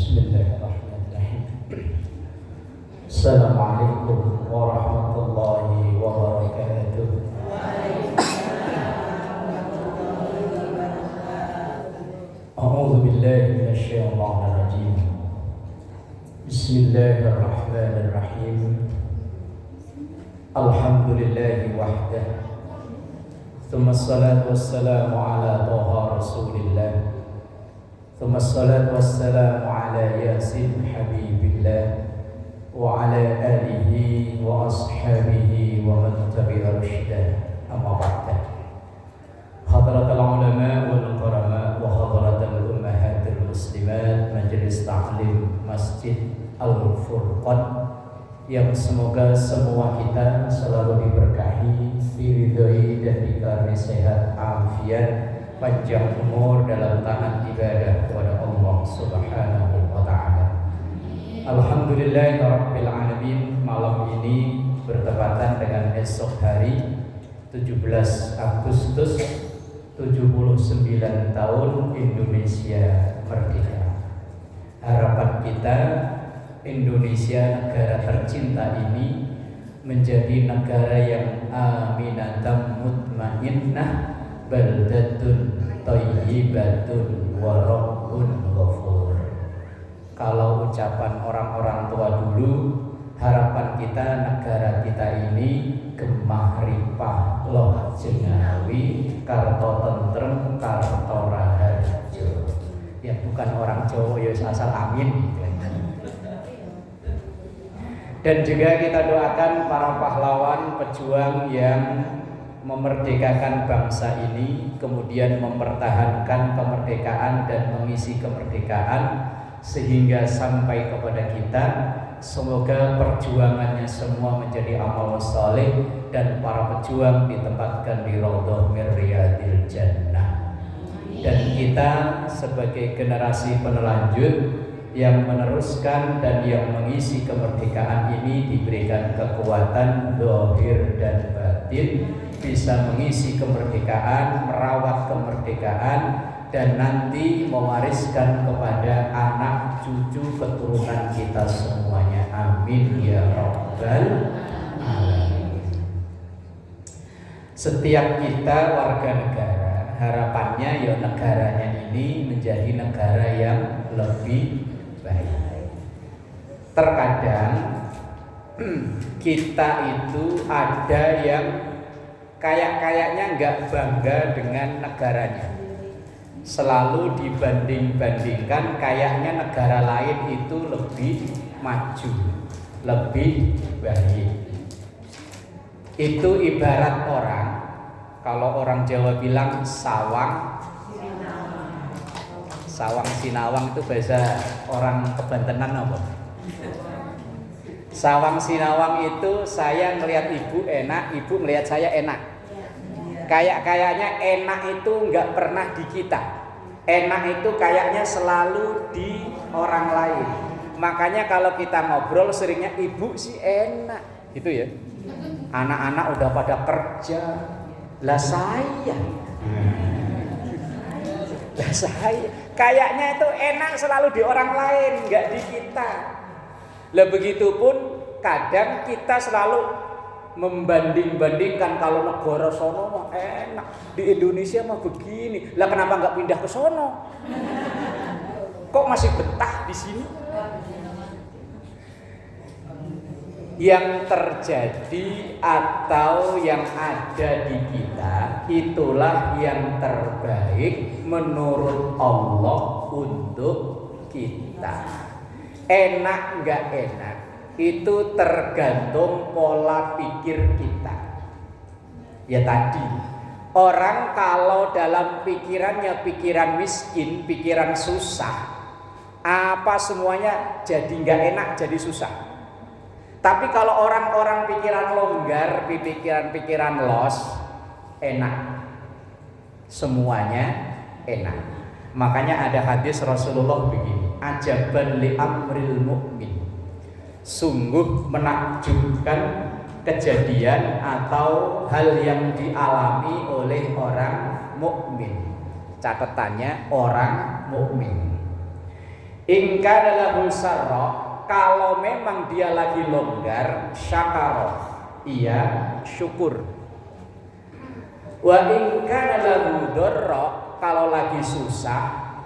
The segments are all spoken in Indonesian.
Bismillahirrahmanirrahim. Assalamualaikum warahmatullahi wabarakatuh. A'udzu billahi minasyaitonir rajim. Bismillahirrahmanirrahim. Alhamdulillahi wahdah. Tsumma ssalatu wassalamu ala thaha Rasulillah. Tsumma ssalatu wassalamu ala yasin habibillah wa ala alihi wa ashabihi wa man tabi'a rusydah. Amma ba'd. Hadratul ulama wal qarama wa hadratul ummahatil muslimat, Majelis Ta'lim Masjid Al-Furqan, yang semoga semua kita selalu diberkahi, diridhoi dan dikarunia sehat, afiat, panjang umur dalam taat ibadah kepada Allah Subhanahu wa taala. Alhamdulillahirabbil alamin. Malam ini bertepatan dengan esok hari 17 Agustus 79 tahun Indonesia merdeka. Harapan kita, Indonesia, negara tercinta ini menjadi negara yang aminatam mutmainnah, baldatun thayyibatun wa rabbun ghafur. Kalau ucapan orang-orang tua dulu, harapan kita negara kita ini gemah ripah loh jengawi karto tentrem karto raharjo. Ya bukan orang Jawa ya asal amin. Dan juga kita doakan para pahlawan pejuang yang memerdekakan bangsa ini, kemudian mempertahankan kemerdekaan dan mengisi kemerdekaan sehingga sampai kepada kita. Semoga perjuangannya semua menjadi amal saleh dan para pejuang ditempatkan di raudhah min riyadil jannah. Dan kita sebagai generasi penelanjut yang meneruskan dan yang mengisi kemerdekaan ini diberikan kekuatan zahir dan batin, bisa mengisi kemerdekaan, merawat kemerdekaan, dan nanti mewariskan kepada anak cucu keturunan kita semuanya. Amin ya rabbal alamin. Setiap kita warga negara, harapannya ya negaranya ini menjadi negara yang lebih baik. Terkadang kita itu ada yang kayaknya nggak bangga dengan negaranya, selalu dibanding-bandingkan kayaknya negara lain itu lebih maju, lebih baik. Itu ibarat orang, kalau orang Jawa bilang sawang sinawang, itu bahasa orang Kebantenan apa? Sawang sinawang itu saya melihat ibu enak, ibu melihat saya enak. Kayaknya enak itu nggak pernah di kita. Enak itu kayaknya selalu di orang lain. Makanya kalau kita ngobrol seringnya ibu sih enak, gitu ya. Anak-anak udah pada kerja, lah saya kayaknya itu enak selalu di orang lain, nggak di kita. Lah begitupun kadang kita selalu membanding-bandingkan, kalau negara sono mah enak, di Indonesia mah begini. Lah kenapa nggak pindah ke sono? Kok masih betah di sini? Yang terjadi atau yang ada di kita itulah yang terbaik menurut Allah untuk kita. Enak nggak enak itu tergantung pola pikir kita. Ya tadi, orang kalau dalam pikirannya pikiran miskin, pikiran susah, apa semuanya jadi nggak enak, jadi susah. Tapi kalau orang-orang pikiran longgar, pikiran los, enak. Semuanya enak. Makanya ada hadis Rasulullah begini, ajaban li amril mu'min. Sungguh menakjubkan kejadian atau hal yang dialami oleh orang mukmin. Catatannya orang mukmin. In kana lahu sarra, kalau memang dia lagi longgar, syakara, ia syukur. Wa in kana lahu dharra, kalau lagi susah,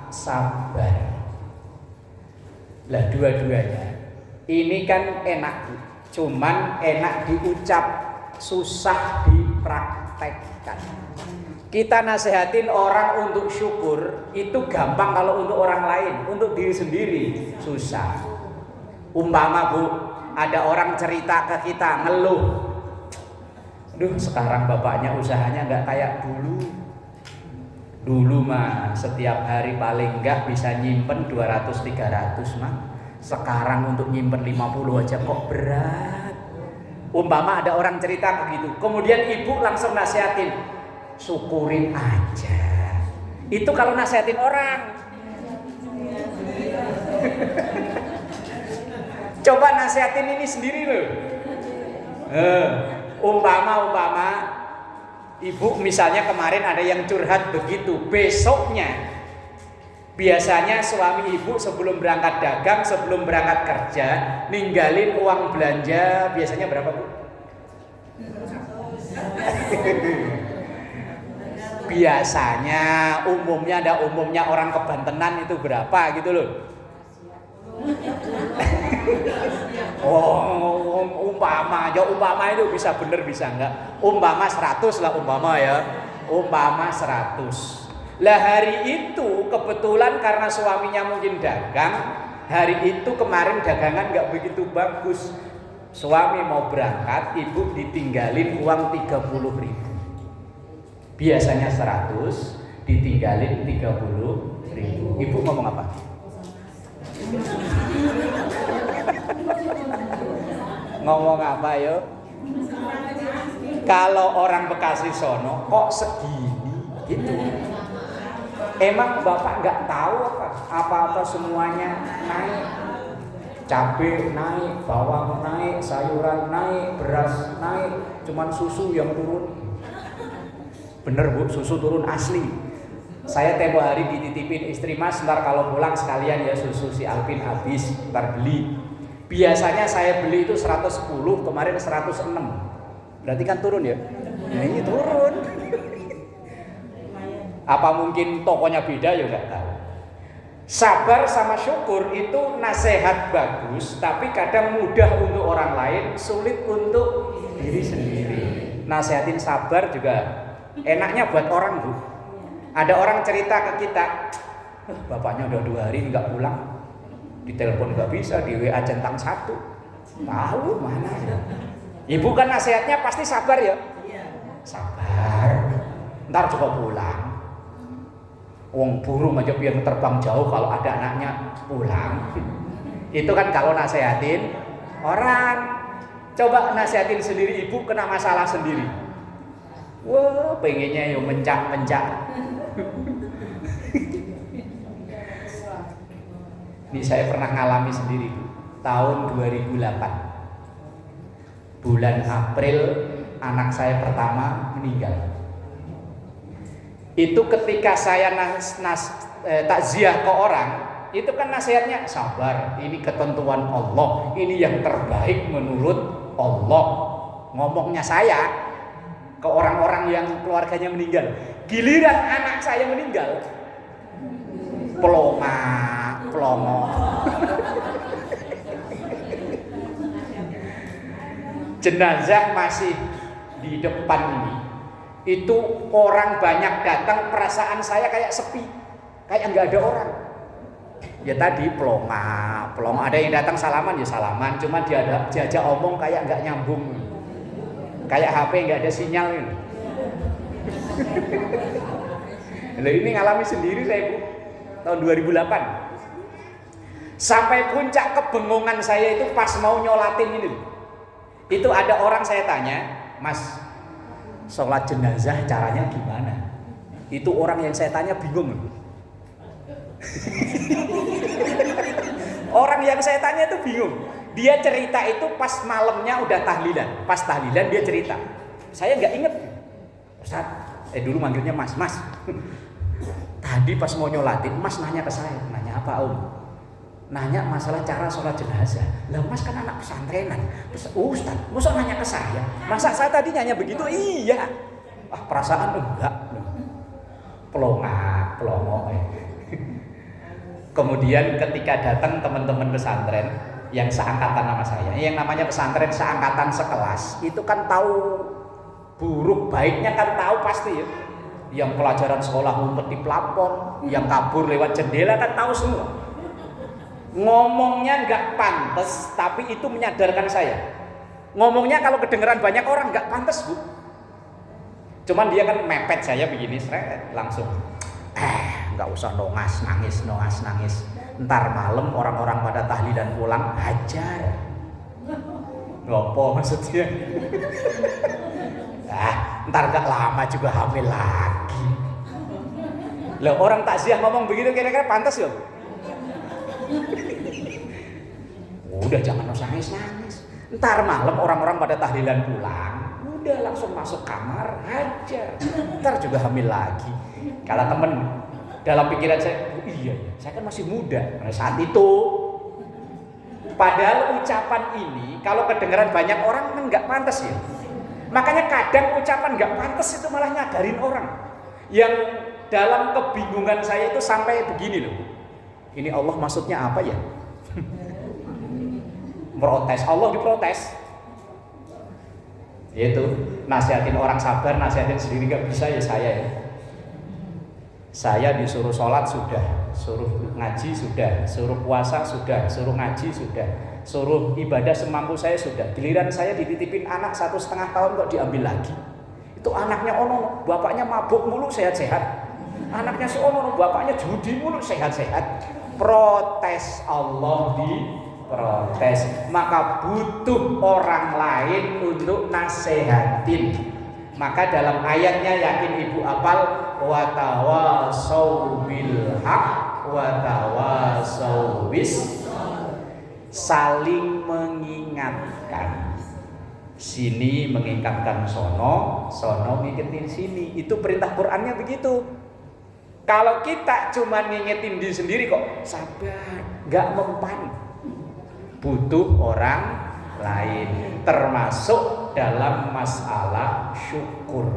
sabar. Lah dua-duanya ini kan enak, cuman enak diucap, susah dipraktekkan. Kita nasehatin orang untuk syukur itu gampang kalau untuk orang lain, untuk diri sendiri susah. Umpama Bu, ada orang cerita ke kita ngeluh, duh sekarang bapaknya usahanya nggak kayak dulu. Dulu mah setiap hari paling nggak bisa nyimpen 200-300 mah. Sekarang untuk nyimpen 50 aja kok berat. Umpama ada orang cerita begitu, kemudian ibu langsung nasihatin, syukurin aja. Itu kalau nasihatin orang. Coba nasihatin ini sendiri loh. Umpama ibu misalnya kemarin ada yang curhat begitu, besoknya biasanya suami ibu sebelum berangkat dagang, sebelum berangkat kerja, ninggalin uang belanja biasanya berapa Bu? Biasanya umumnya orang kebantenan itu berapa gitu loh. Umpama itu bisa bener bisa enggak. Umpama 100 lah umpama 100. Lah hari itu kebetulan karena suaminya mungkin dagang, hari itu kemarin dagangan enggak begitu bagus. Suami mau berangkat, ibu ditinggalin uang 30.000. Biasanya 100, ditinggalin 30.000. Ibu ngomong apa? Ngomong apa yo? Kalau orang Bekasi sono kok segini gitu. Emang Bapak nggak tahu apa semuanya naik, cabai naik, bawang naik, sayuran naik, beras naik, cuman susu yang turun. Bener Bu, susu turun asli. Saya tempo hari dititipin istri, Mas, ntar kalau pulang sekalian ya susu si Alvin habis, ntar beli. Biasanya saya beli itu 110, kemarin 106. Berarti kan turun ya? Nah ini turun. Apa mungkin tokonya beda ya nggak tahu. Sabar sama syukur itu nasihat bagus, tapi kadang mudah untuk orang lain, sulit untuk diri sendiri. Nasihatin sabar juga enaknya buat orang Bu. Ada orang cerita ke kita, bapaknya udah 2 hari nggak pulang, ditelepon nggak bisa, di WA centang 1, tahu mana ya? Ibu kan nasihatnya pasti sabar ya, sabar, ntar juga pulang. Wong burung aja biar terbang jauh kalau ada anaknya pulang. Itu kan kalau nasihatin orang. Coba nasihatin sendiri, ibu kena masalah sendiri. Wah, pengennya yo mencak-mencak. Ini saya pernah ngalami sendiri tahun 2008. Bulan April anak saya pertama meninggal. Itu ketika saya takziah ke orang, itu kan nasihatnya sabar, ini ketentuan Allah, ini yang terbaik menurut Allah. Ngomongnya saya ke orang-orang yang keluarganya meninggal. Giliran anak saya meninggal, pelongo. Jenazah masih di depan ini. Itu orang banyak datang, perasaan saya kayak sepi, kayak nggak ada orang. Ya tadi pelongo. Ada yang datang salaman ya salaman, cuma diajak omong kayak nggak nyambung, kayak HP nggak ada sinyal ini. Lalu ini ngalami sendiri saya Bu, tahun 2008. Sampai puncak kebengungan saya itu pas mau nyolatin ini. Itu ada orang saya tanya, Mas, sholat jenazah caranya gimana? Itu orang yang saya tanya bingung. Orang yang saya tanya itu bingung. Dia cerita itu pas malamnya udah tahlilan. Pas tahlilan dia cerita. Saya nggak inget. Ustaz, dulu manggilnya Mas. Tadi pas mau nyolatin, Mas nanya ke saya. Nanya apa Om? nanya masalah cara sholat jenazah. Lah Mas kan anak pesantrenan. Ustaz, masa nanya ke saya? Masa saya tadi nanya begitu? Iya. Perasaan enggak. Pelongok. Kemudian ketika datang teman-teman pesantren yang seangkatan sama saya, yang namanya pesantren seangkatan sekelas, itu kan tahu buruk baiknya kan tahu pasti ya. Yang pelajaran sekolah ngumpet di plafon, yang kabur lewat jendela kan tahu semua. Ngomongnya nggak pantas, tapi itu menyadarkan saya. Ngomongnya kalau kedengeran banyak orang nggak pantas, Bu. Cuman dia kan mepet saya begini, langsung. Nggak usah nongas nangis. Ntar malam orang-orang pada tahlilan pulang, hajar. Ngopo maksudnya? Ntar gak lama juga hamil lagi. Loh, orang takziah ngomong begitu kira-kira pantas ya? Udah jangan nangis. Ntar malam orang-orang pada tahlilan pulang, udah langsung masuk kamar hajar. Ntar juga hamil lagi. Kalau temen dalam pikiran saya, iya, saya kan masih muda pada saat itu. Padahal ucapan ini kalau kedengaran banyak orang kan nggak pantas ya. Makanya kadang ucapan nggak pantas itu malah nyadarin orang. Yang dalam kebingungan saya itu sampai begini loh. Ini Allah maksudnya apa ya? Protes, Allah diprotes. Itu nasihatin orang sabar, nasihatin sendiri nggak bisa ya saya ya. Saya disuruh sholat sudah, suruh ngaji sudah, suruh puasa sudah, suruh ngaji sudah, suruh ibadah semampu saya sudah. Giliran saya dititipin anak 1,5 tahun kok diambil lagi. Itu anaknya ono, bapaknya mabuk mulu sehat-sehat. Anaknya si ono, bapaknya judi mulu sehat-sehat. Protes, Allah diprotes. Maka butuh orang lain untuk nasehatin. Maka dalam ayatnya yakin ibu apal, wa tawasau bil haq wa tawasau bis, saling mengingatkan. Sini mengingatkan sono ngingetin sini. Itu perintah Qur'annya begitu. Kalau kita cuma ngingetin diri sendiri kok sabar, nggak mempan. Butuh orang lain, termasuk dalam masalah syukur.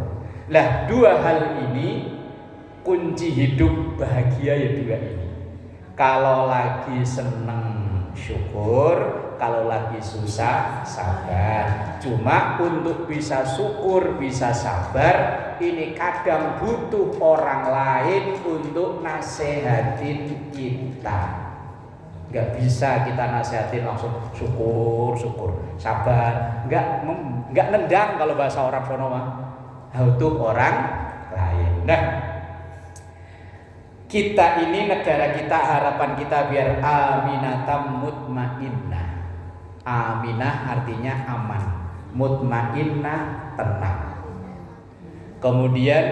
Lah dua hal ini kunci hidup bahagia ya dua ini. Kalau lagi seneng syukur, kalau lagi susah sabar. Cuma untuk bisa syukur, bisa sabar, ini kadang butuh orang lain untuk nasehatin kita. Gak bisa kita nasihatin langsung syukur, sabar. Gak nendang kalau bahasa orang sono mah. Butuh orang lain. Nah, kita ini negara kita, harapan kita biar aminatam mutmainnah. Aminah artinya aman, mutmainnah tenang. Kemudian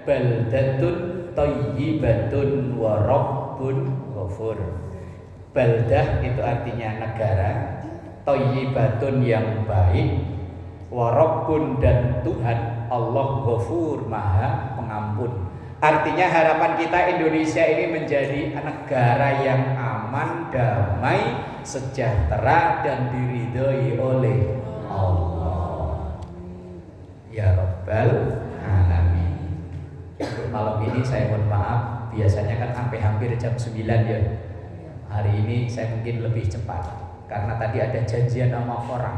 baldatun thayyibatun wa rabbun ghafur. Baldah itu artinya negara, thayyibatun yang baik, wa rabbun dan Tuhan Allah ghafur maha pengampun. Artinya harapan kita Indonesia ini menjadi negara yang aman, damai, sejahtera dan diridhoi oleh Allah. Ya Rabbal Alamin. Malam ini saya mohon maaf, biasanya kan sampai hampir jam 9 ya. Hari ini saya mungkin lebih cepat karena tadi ada janjian sama orang.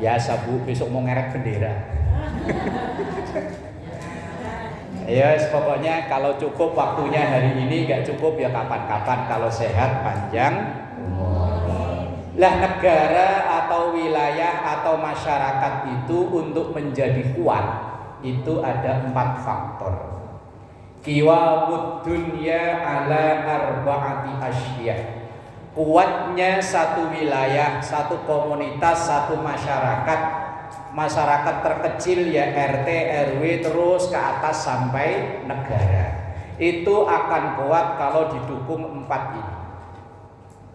Biasa Bu, besok mau ngerek bendera. Ya pokoknya kalau cukup waktunya hari ini, gak cukup ya kapan-kapan, kalau sehat panjang umur. Lah negara atau wilayah atau masyarakat itu untuk menjadi kuat itu ada 4 faktor. Qiwamud dunya ala arba'ati asya. Kuatnya satu wilayah, satu komunitas, satu masyarakat terkecil ya RT, RW terus ke atas sampai negara. Itu akan kuat kalau didukung 4 ini.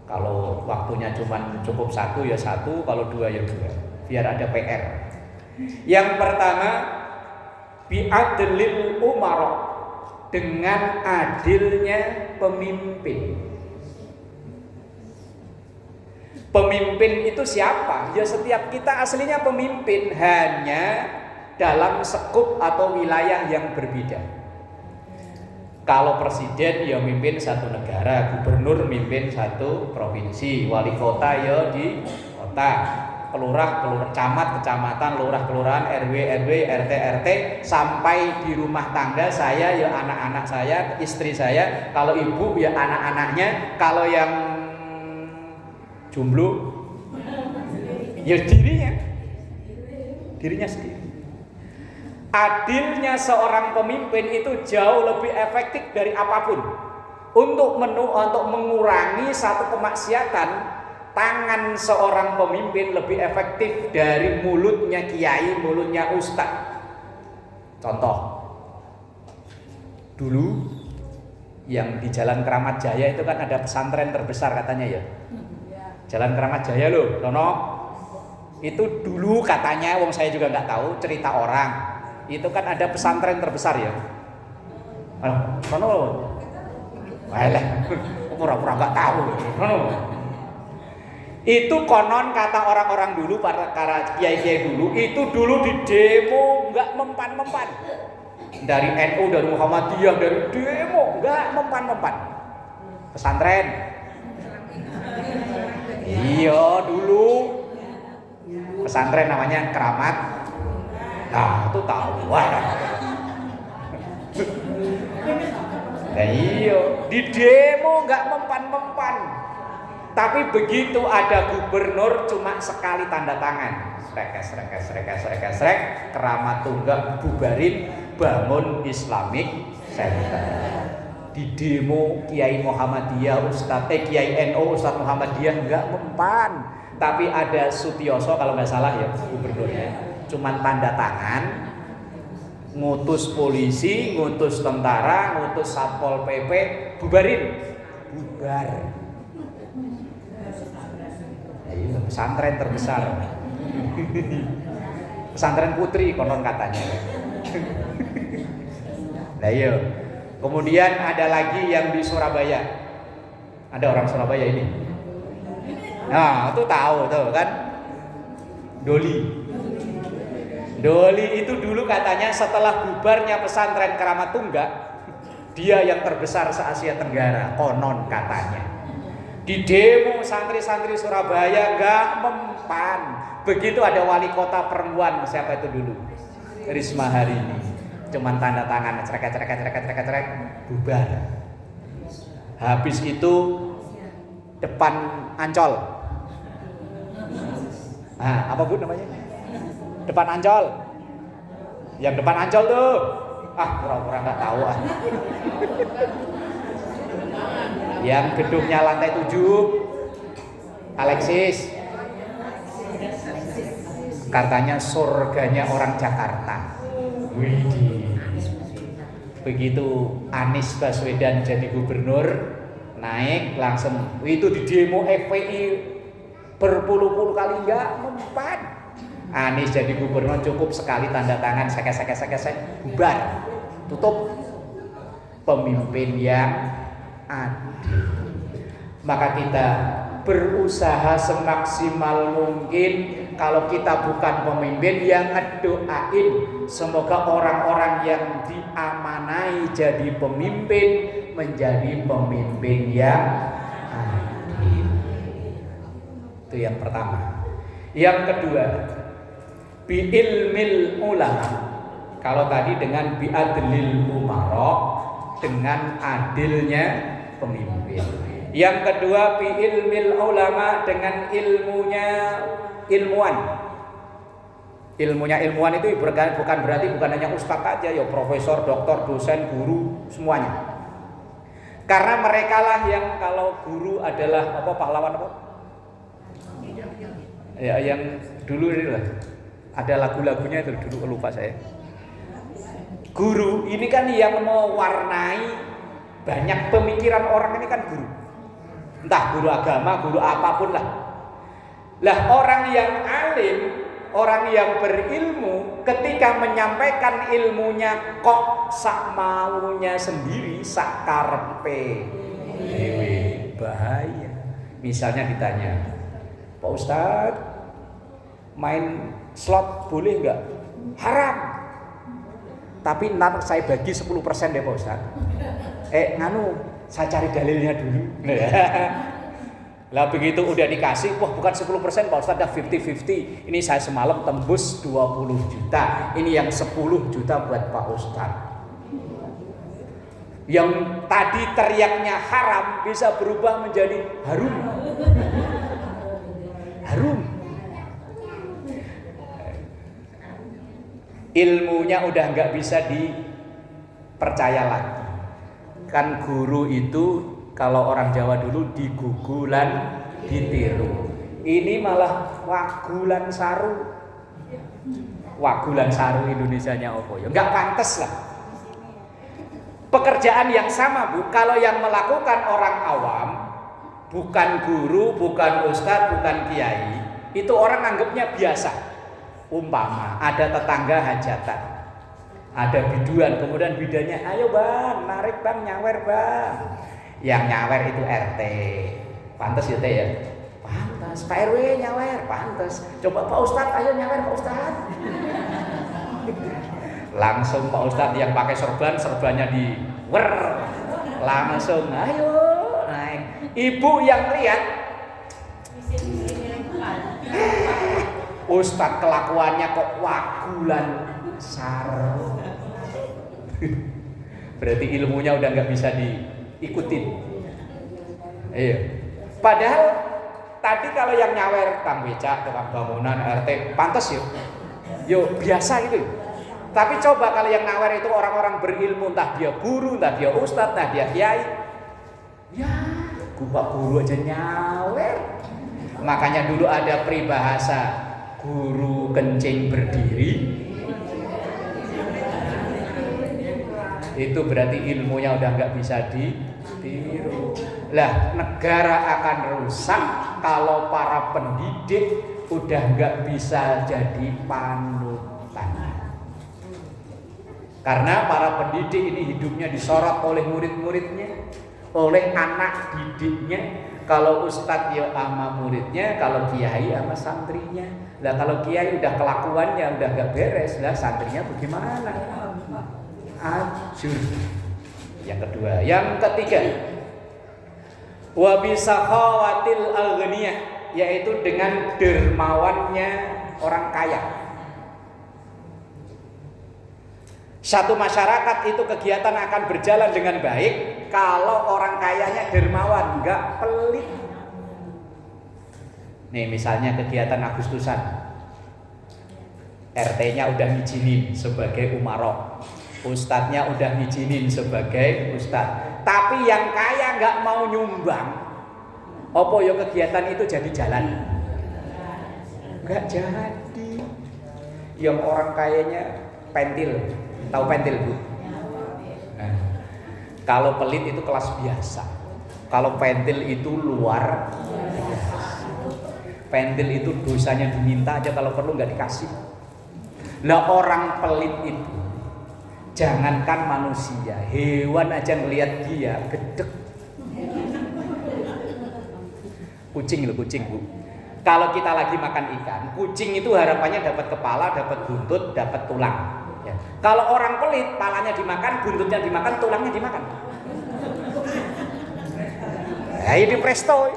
Kalau waktunya cuma cukup 1 ya 1, kalau 2 ya 2. Biar ada PR. Yang pertama bi'adlil umara. dengan adilnya pemimpin. Pemimpin itu siapa? Ya setiap kita aslinya pemimpin, hanya dalam skup atau wilayah yang berbeda. Kalau presiden ya mimpin satu negara, gubernur mimpin satu provinsi, wali kota ya di kota, kelurah, camat, kecamatan, lurah, kelurahan, RW, RT, RT, sampai di rumah tangga saya ya anak-anak saya, istri saya, kalau ibu ya anak-anaknya, kalau yang jomblo ya dirinya sendiri. Adilnya seorang pemimpin itu jauh lebih efektif dari apapun untuk mengurangi satu kemaksiatan. Tangan seorang pemimpin lebih efektif dari mulutnya kiai, mulutnya ustaz. Contoh, dulu yang di Jalan Keramat Jaya itu kan ada pesantren terbesar katanya ya. Jalan Keramat Jaya loh, Tono. Itu dulu katanya, wong saya juga nggak tahu, cerita orang. Itu kan ada pesantren terbesar ya. Tono, walah, pura-pura nggak tahu. Tono. Itu konon kata orang-orang dulu, para kiai-kiai dulu, itu dulu di demo nggak mempan-mempan. Dari NU, dari Muhammadiyah, dari demo nggak mempan-mempan. Pesantren. Iya dulu pesantren namanya Keramat. Nah itu tahu. Nah iya di demo nggak mempan-mempan. Tapi begitu ada gubernur cuma sekali tanda tangan, srek, Keramat Tunggak bubarin, bangun Islamic Center. Di demo Kiai Muhammadiyah, Kiai NU, Ustadz Muhammadiyah nggak mempan. Tapi ada Sutioso kalau nggak salah ya gubernurnya, cuma tanda tangan, ngutus polisi, ngutus tentara, ngutus satpol PP, bubarin, bubar. Pesantren terbesar, pesantren putri konon katanya. Nah iya. Kemudian ada lagi yang di Surabaya. Ada orang Surabaya ini. Nah itu tahu tuh kan, Doli itu dulu katanya setelah bubarnya pesantren Keramat Tunggak, dia yang terbesar se-Asia Tenggara konon katanya. Di demo santri-santri Surabaya gak mempan. Begitu ada wali kota perempuan, siapa itu dulu? Risma Harini. Cuman tanda tangan, cerek, bubar. Habis itu depan Ancol. Nah, apa Bu namanya? Depan Ancol. Yang depan Ancol tuh. Pura-pura gak tahu ah. Yang gedungnya lantai 7 Alexis, katanya surganya orang Jakarta. Widih. Begitu Anies Baswedan jadi gubernur, naik langsung itu di demo FPI berpuluh-puluh kali nggak mempan. Anies jadi gubernur cukup sekali tanda tangan, sek, bubar, tutup. Pemimpin yang adil. Maka kita berusaha semaksimal mungkin, kalau kita bukan pemimpin, yang ngedoain semoga orang-orang yang diamanai jadi pemimpin menjadi pemimpin yang adil. Itu yang pertama. Yang kedua, bi'ilmil ulama. Kalau tadi dengan bi'adlil umara, dengan adilnya pemimpin. Yang kedua bi ilmil ulama, dengan ilmuwan. Ilmunya ilmuwan itu bukan berarti bukan hanya ustadz aja ya, profesor, doktor, dosen, guru, semuanya. Karena mereka lah yang, kalau guru adalah apa, pahlawan apa? Ya yang dulu ini lah. Ada lagu-lagunya itu dulu, lupa saya. Guru ini kan yang mewarnai banyak pemikiran orang, ini kan guru. Entah guru agama, guru apapun lah. Lah orang yang alim orang yang berilmu ketika menyampaikan ilmunya kok sak maunya sendiri, sak karepe dhewe, bahaya. Misalnya ditanya, Pak Ustadz, main slot boleh nggak? Haram. Tapi ntar saya bagi 10% deh Pak Ustadz. Saya cari dalilnya dulu. Lah begitu udah dikasih, wah bukan 10% Pak Ustadz, dah 50-50. Ini saya semalam tembus 20 juta. Ini yang 10 juta buat Pak Ustadz. Yang tadi teriaknya haram bisa berubah menjadi harum. Harum. Ilmunya udah nggak bisa dipercaya lagi. Kan guru itu kalau orang Jawa dulu digugulan ditiru. Ini malah wagulan saru. Wagulan saru Indonesianya apa ya? Enggak pantas lah. Pekerjaan yang sama Bu, kalau yang melakukan orang awam, bukan guru, bukan ustadz, bukan kiai, itu orang anggapnya biasa. Umpama ada tetangga hajatan, ada biduan, kemudian bidannya, ayo bang, narik bang, nyawer bang. Yang nyawer itu RT. Pantes ya teh ya? Pantes. Pak RW nyawer, pantes. Coba Pak Ustadz, ayo nyawer Pak Ustadz. Langsung Pak Ustadz yang pakai serban, serbannya diwer. Langsung, ayo naik. Ibu yang lihat, Ustadz kelakuannya kok wagulan saru. Berarti ilmunya udah nggak bisa diikutin. Iya. Padahal tadi kalau yang nyawer Kang Becak, tukang bangunan, RT, pantas yuk. Yuk biasa gitu. Tapi coba kalau yang nyawer itu orang-orang berilmu, entah dia guru, entah dia ustadz, entah dia kiai. Ya, guru aja nyawer. Makanya dulu ada peribahasa, guru kencing berdiri. Itu berarti ilmunya udah nggak bisa ditiru. Lah negara akan rusak kalau para pendidik udah nggak bisa jadi panutan. Karena para pendidik ini hidupnya disorot oleh murid-muridnya, oleh anak didiknya. Kalau ustadz ya sama muridnya, kalau kiai sama santrinya. Lah kalau kiai udah kelakuannya udah nggak beres, lah santrinya bagaimana? Ajur. Yang kedua, yang ketiga, wa bisakhawatil aghniyah, yaitu dengan dermawannya orang kaya. Satu masyarakat itu kegiatan akan berjalan dengan baik kalau orang kayanya dermawan, enggak pelit. Nih misalnya kegiatan Agustusan, RT-nya udah ngizinin sebagai umarok, ustadznya udah ngizinin sebagai ustadz, tapi yang kaya nggak mau nyumbang, opo yo kegiatan itu jadi jalan? Nggak jadi. Yang orang kayanya pentil, tahu pentil Bu? Nah, kalau pelit itu kelas biasa, kalau pentil itu luar biasa. Pentil itu dosanya diminta aja, kalau perlu nggak dikasih. Lah orang pelit itu, jangankan manusia, hewan aja ngelihat dia gedek. Kucing loh, kucing Bu. Kalau kita lagi makan ikan, kucing itu harapannya dapat kepala, dapat buntut, dapat tulang. Ya. Kalau orang pelit, palanya dimakan, buntutnya dimakan, tulangnya dimakan. Nah, ini presto.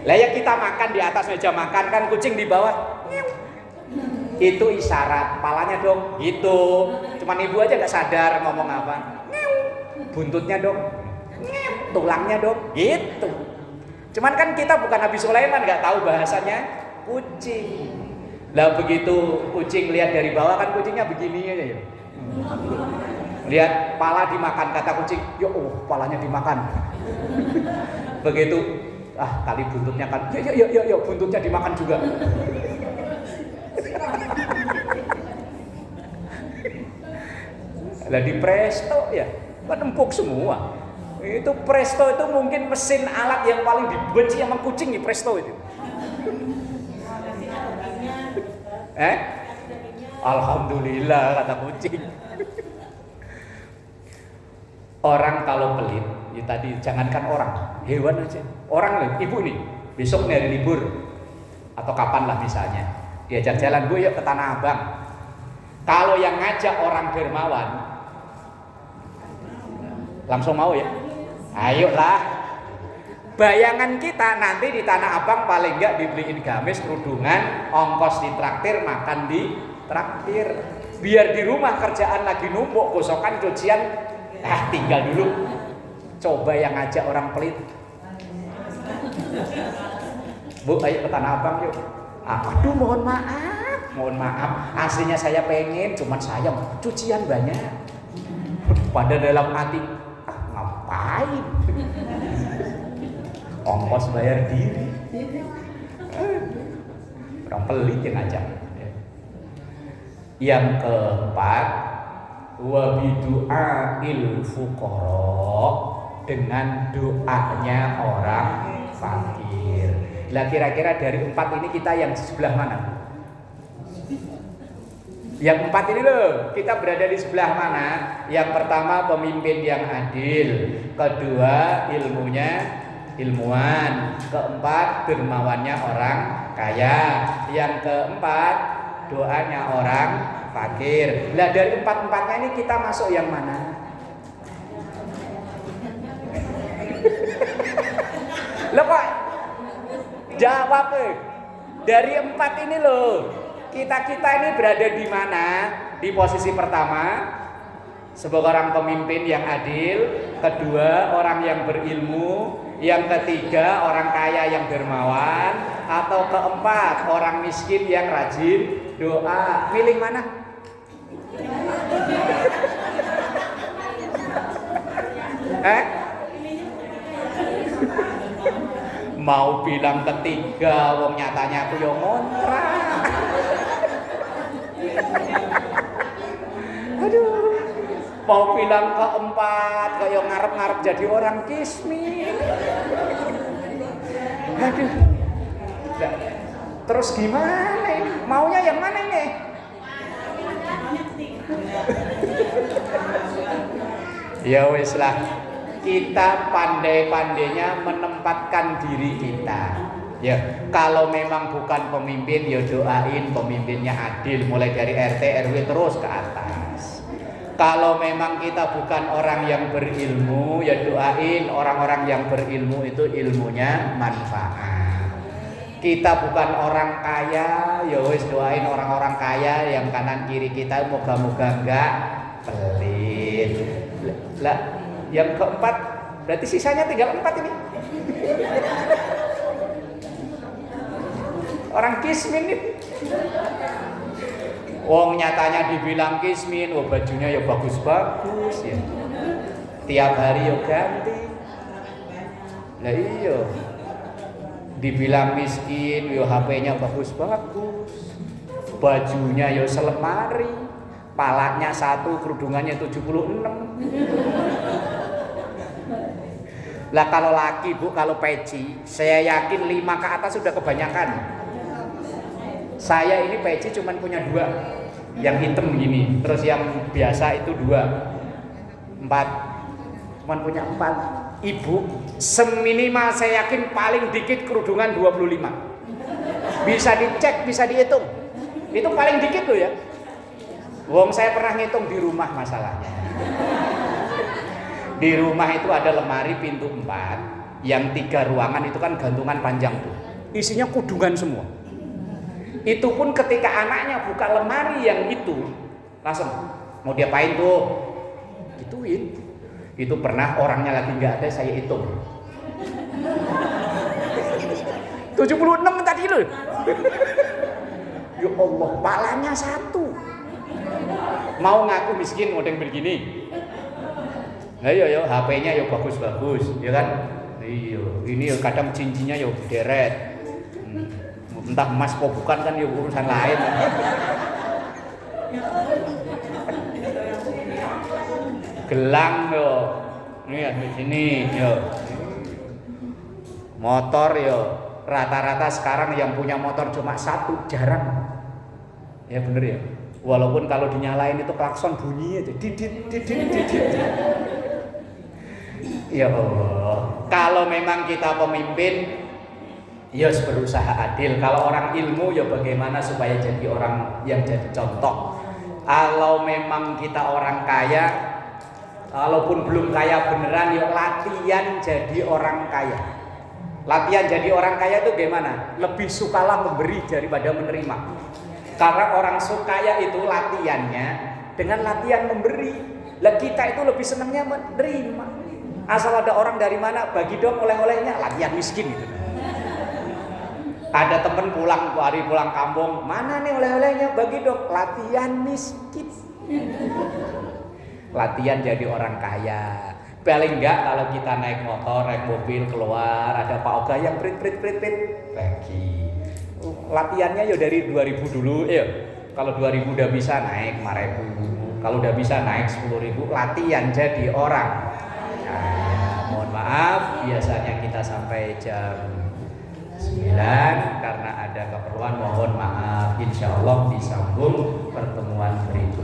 Lah ya kita makan di atas meja makan, kan kucing di bawah. Itu isyarat, palanya dong, gitu. Cuman ibu aja nggak sadar ngomong apa. Buntutnya dong, tulangnya dong, gitu. Cuman kan kita bukan Nabi Sulaiman, nggak tahu bahasanya kucing. Lah begitu kucing lihat dari bawah, kan kucingnya begini aja ya. Lihat pala dimakan, kata kucing, yo palanya dimakan. Begitu, kali buntutnya kan, yo buntutnya dimakan juga. Lah di presto ya, kan empuk semua. Itu presto itu mungkin mesin alat yang paling dibenci sama kucing di presto itu. Alhamdulillah kata kucing. Orang kalau pelit, ya tadi jangankan orang, hewan aja. Orang nih, ibu nih, besok nih hari libur atau kapan lah misalnya, diajak jalan, Bu yuk ke Tanah Abang. Kalau yang ngajak orang dermawan, langsung mau ya? Ayolah. Bayangan kita nanti di Tanah Abang paling enggak dibeliin gamis, kerudungan, ongkos ditraktir, makan di traktir. Biar di rumah kerjaan lagi numpuk, gosokan, cucian, tinggal dulu. Coba yang ngajak orang pelit. Bu, ayo ke Tanah Abang yuk. Aduh, mohon maaf. Aslinya saya pengen, cuman sayang cucian banyak. Pada dalam hati, ngapain? Ongkos bayar diri. Orang pelit yang ngajak. Yang keempat, wa bidu'ail fuqara, dengan doanya orang fakir. Lah kira-kira dari 4 ini kita yang sebelah mana? Yang 4 ini loh, kita berada di sebelah mana? Yang pertama pemimpin yang adil, kedua ilmuwan, keempat dermawannya orang kaya, yang keempat doanya orang fakir. Lah dari 4-4-nya ini kita masuk yang mana? Loh kok jawab dari 4 ini loh. Kita ini berada di mana? Di posisi pertama sebagai orang pemimpin yang adil, kedua orang yang berilmu, yang ketiga orang kaya yang dermawan, atau keempat orang miskin yang rajin doa. Milih mana? Mau bilang ketiga, wong nyatanya aku yang ngontrak. Aduh, mau bilang keempat, kayak ngarep-ngarep jadi orang kismin. Aduh, terus gimana ini? Maunya yang mana ini? Ya wis lah, kita pandai-pandainya menempatkan diri kita. Ya, kalau memang bukan pemimpin, ya doain pemimpinnya adil, mulai dari RT RW terus ke atas. Kalau memang kita bukan orang yang berilmu, ya doain orang-orang yang berilmu itu ilmunya manfaat. Kita bukan orang kaya, ya wis doain orang-orang kaya yang kanan kiri kita moga-moga enggak pelit. Lah, yang keempat berarti sisanya tinggal 4 ini. Orang kismin nih. Wong nyatanya dibilang kismin, bajunya ya bagus-bagus ya. Tiap hari ya ganti. Lah iya. Dibilang miskin, ya HP-nya bagus-bagus. Bajunya ya selemari. Palanya 1, kerudungannya 76. Lah kalau laki Bu, kalau peci, saya yakin 5 ke atas sudah kebanyakan. Saya ini peci cuman punya 2, yang hitam gini, terus yang biasa itu 2, 4, cuman punya 4. Ibu, seminimal saya yakin paling dikit kerudungan 25. Bisa dicek, bisa dihitung. Itu paling dikit loh ya. Wong saya pernah ngitung di rumah masalahnya. Di rumah itu ada lemari pintu 4, yang 3 ruangan itu kan gantungan panjang tuh. Isinya kudungan semua. Itu pun ketika anaknya buka lemari yang itu, langsung mau diapain tuh? Gituin. Itu pernah orangnya lagi nggak ada, saya hitung. 76 tadi loh. Ya Allah, palanya 1. Mau ngaku miskin model begini. Nah iya, HP-nya ya bagus-bagus, ya kan? Iya, ini ya kadang cincinnya ya deret. Entah emas kok bukan kan ya urusan lain. Gelang yo. Nih di sini yo. Motor yo. Rata-rata sekarang yang punya motor cuma 1, jarang. Ya bener ya. Walaupun kalau dinyalain itu klakson bunyi aja. Didit. Ya Allah. Kalau memang kita pemimpin, ya berusaha adil. Kalau orang ilmu, ya bagaimana supaya jadi orang yang jadi contoh. Kalau memang kita orang kaya, walaupun belum kaya beneran, ya latihan jadi orang kaya. Latihan jadi orang kaya itu gimana? Lebih sukalah memberi daripada menerima. Karena orang kaya itu latihannya dengan latihan memberi. Lah kita itu lebih senangnya menerima. Asal ada orang dari mana bagi dong oleh-olehnya, latihan miskin gitu. Ada temen hari pulang kampung, mana nih oleh-olehnya, bagi dong, latihan miskin. Latihan jadi orang kaya. Paling enggak kalau kita naik motor, naik mobil keluar, ada Pak Oga yang prit bagi. Latihannya ya dari 2000 dulu ya. Kalau 2000 udah bisa naik 5000. Kalau udah bisa naik 10.000, latihan jadi orang. Mohon maaf, biasanya kita sampai jam 9 karena ada keperluan, mohon maaf. Insyaallah disambung pertemuan berikutnya.